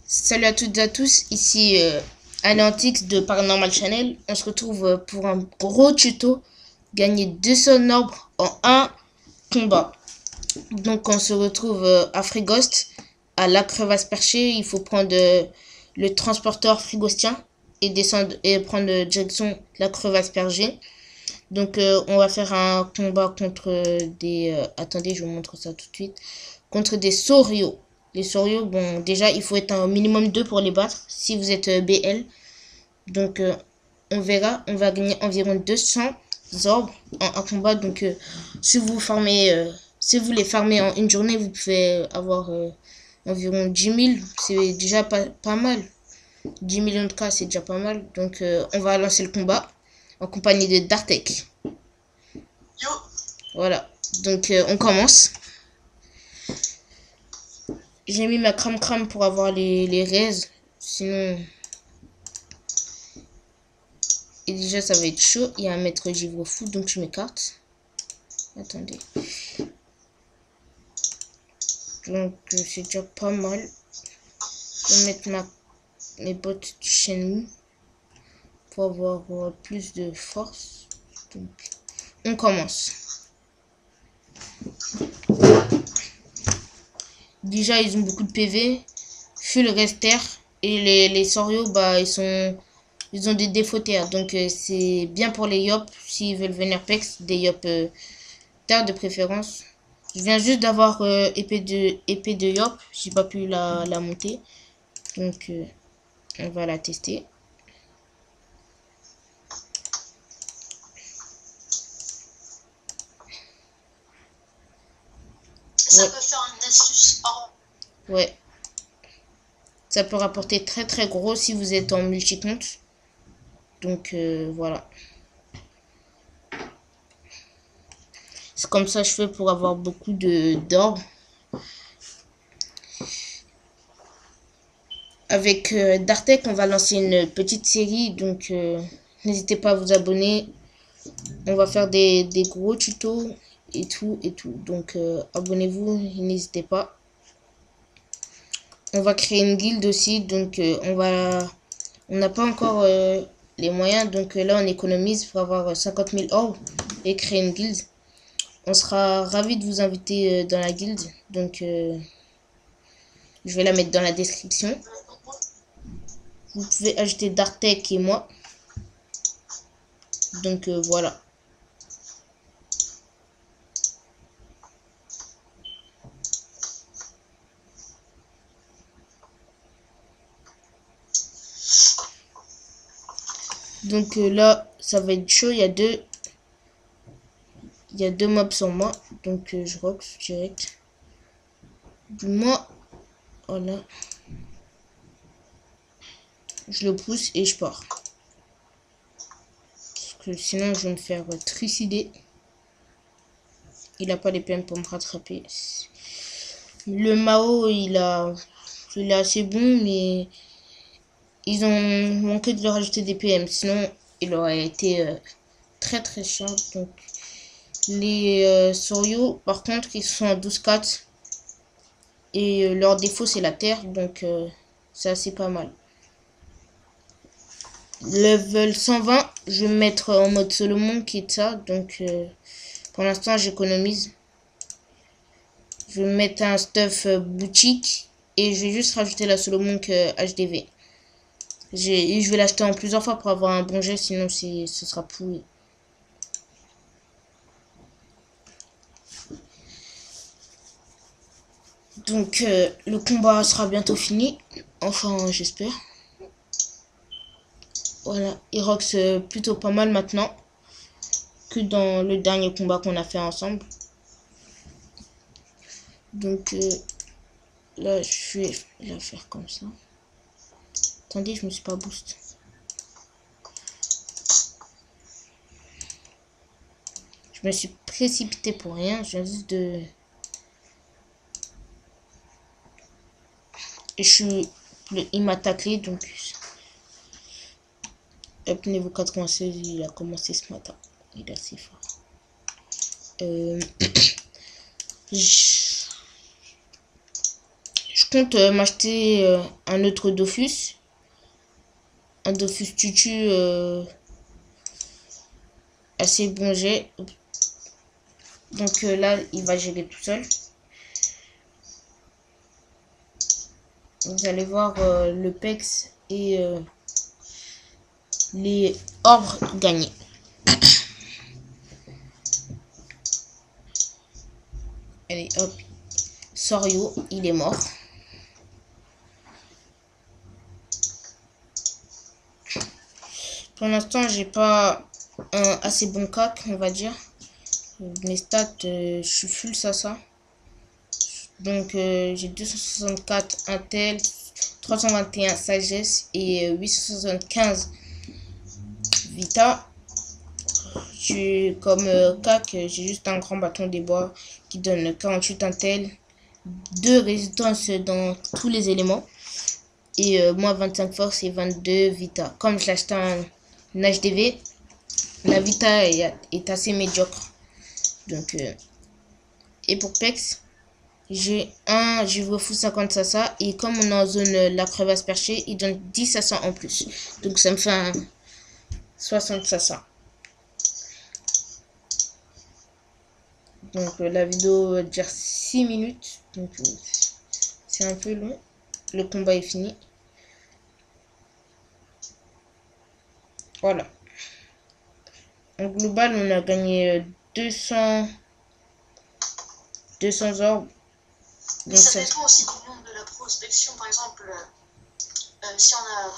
Salut à toutes et à tous, ici Anantix de Paranormal Channel. On se retrouve pour un gros tuto. Gagner 200 orbes en un combat. Donc on se retrouve à Frigost, à la crevasse perchée. Il faut prendre le transporteur frigostien et descendre et prendre direction la crevasse perchée. Donc on va faire un combat contre des... attendez, je vous montre ça tout de suite. Contre des saurios. Les saurios, bon, déjà, il faut être un minimum 2 pour les battre, si vous êtes BL. Donc, on verra, on va gagner environ 200 orbes en un combat. Donc, si vous farmez, si vous les farmez en une journée, vous pouvez avoir environ 10 000. C'est déjà pas mal. 10 millions de cas, c'est déjà pas mal. Donc, on va lancer le combat en compagnie de Dartek. Yo. Voilà, donc on commence. J'ai mis ma crame pour avoir les raises. Sinon... Et déjà, ça va être chaud. Il y a un maître givre fou, donc je m'écarte. Attendez. Donc, c'est déjà pas mal. Je vais mettre mes bottes du Shenmue pour avoir plus de force. Donc, on commence. Déjà, ils ont beaucoup de PV. Full rester. Et les Sorios, bah, ils ont des défauts terre. Donc, c'est bien pour les Yop. S'ils veulent venir pex, des Yop terre de préférence. Je viens juste d'avoir épée de Yop. J'ai pas pu la monter. Donc, on va la tester. Ça peut faire une astuce. Ouais. Ça peut rapporter très très gros si vous êtes en multi-compte. Donc voilà. C'est comme ça que je fais pour avoir beaucoup d'or. Avec Dartek, on va lancer une petite série. Donc n'hésitez pas à vous abonner. On va faire des gros tutos et tout et tout. Donc abonnez-vous, n'hésitez pas. On va créer une guilde aussi. Donc on n'a pas encore les moyens. Donc là on économise pour avoir 50 000 orbes et créer une guilde. On sera ravis de vous inviter dans la guilde. Donc je vais la mettre dans la description. Vous pouvez ajouter Dartek et moi. Donc voilà. Donc là, ça va être chaud. Il y a deux mobs sur moi. Donc je rock direct. Du moins, voilà. Je le pousse et je pars. Parce que sinon, je vais me faire trucider. Il n'a pas les PM pour me rattraper. Le Mao, il est assez bon, mais ils ont manqué de leur rajouter des PM. Sinon, il aurait été très très chiant. Donc, les Soryo, par contre, ils sont à 12-4. Et leur défaut, c'est la terre. Donc, c'est assez pas mal. Level 120, je vais me mettre en mode Solomon qui est ça. Donc, pour l'instant, j'économise. Je vais mettre un stuff boutique. Et je vais juste rajouter la Solomon HDV. Je vais l'acheter en plusieurs fois pour avoir un bon jet. Sinon, ce sera pourri. Donc, le combat sera bientôt fini. Enfin, j'espère. Voilà, il rox plutôt pas mal maintenant que dans le dernier combat qu'on a fait ensemble. Donc là, je vais la faire comme ça. Attendez, je me suis pas boost. Je me suis précipité pour rien. Je viens juste de... Il m'a taclé, donc... Hop, niveau 96, il a commencé ce matin. Il est assez fort. Je compte m'acheter un autre Dofus. Un Dofus Tutu assez bon jet. Donc là, il va gérer tout seul. Vous allez voir le PEX et les orbes gagnés. Allez, hop. Sorio, il est mort. Pour l'instant, j'ai pas un assez bon cac, on va dire. Mes stats, je suis full ça. Donc, j'ai 264 Intel, 321 Sagesse et 875 Vita. Comme cac, j'ai juste un grand bâton des bois qui donne 48 Intel, 2 résistance dans tous les éléments et moins 25 force et 22 Vita. Comme je l'ai acheté un HDV, la Vita est assez médiocre. Donc, et pour PEX, j'ai un fou 50 Sasa et comme on est en zone la crevasse perchée, il donne 10 Sasa en plus. Donc ça me fait un 60 Sasa. Donc la vidéo dure 6 minutes. Donc c'est un peu long. Le combat est fini. Voilà. En global, on a gagné 200 orbes. Mais ça dépend aussi du nombre de la prospection. Par exemple, si on a à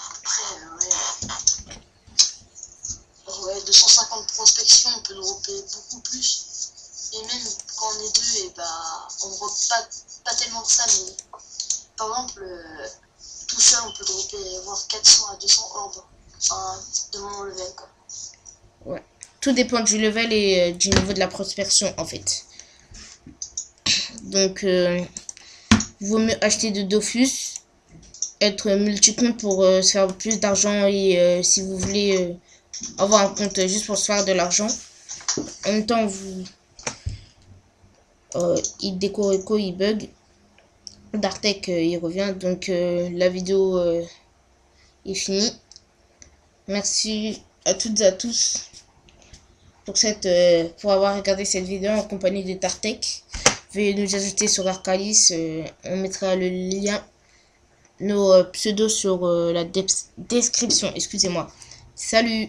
peu près 250 prospections, on peut dropper beaucoup plus. Et même quand on est deux, et on ne drop pas tellement de ça, mais par exemple, tout seul, on peut dropper voire 400 à 200 orbes. Enfin, de mon level, quoi. Ouais. Tout dépend du level et du niveau de la prospection, en fait. Donc, il vaut mieux acheter de Dofus, être multi-compte pour se faire plus d'argent et si vous voulez avoir un compte juste pour se faire de l'argent. En même temps, il déco, il bug. Dartek, il revient. Donc, la vidéo est finie. Merci à toutes et à tous pour avoir regardé cette vidéo en compagnie de Dartek. Veuillez nous ajouter sur Arcalis. On mettra le lien, nos pseudos sur la description. Excusez-moi. Salut!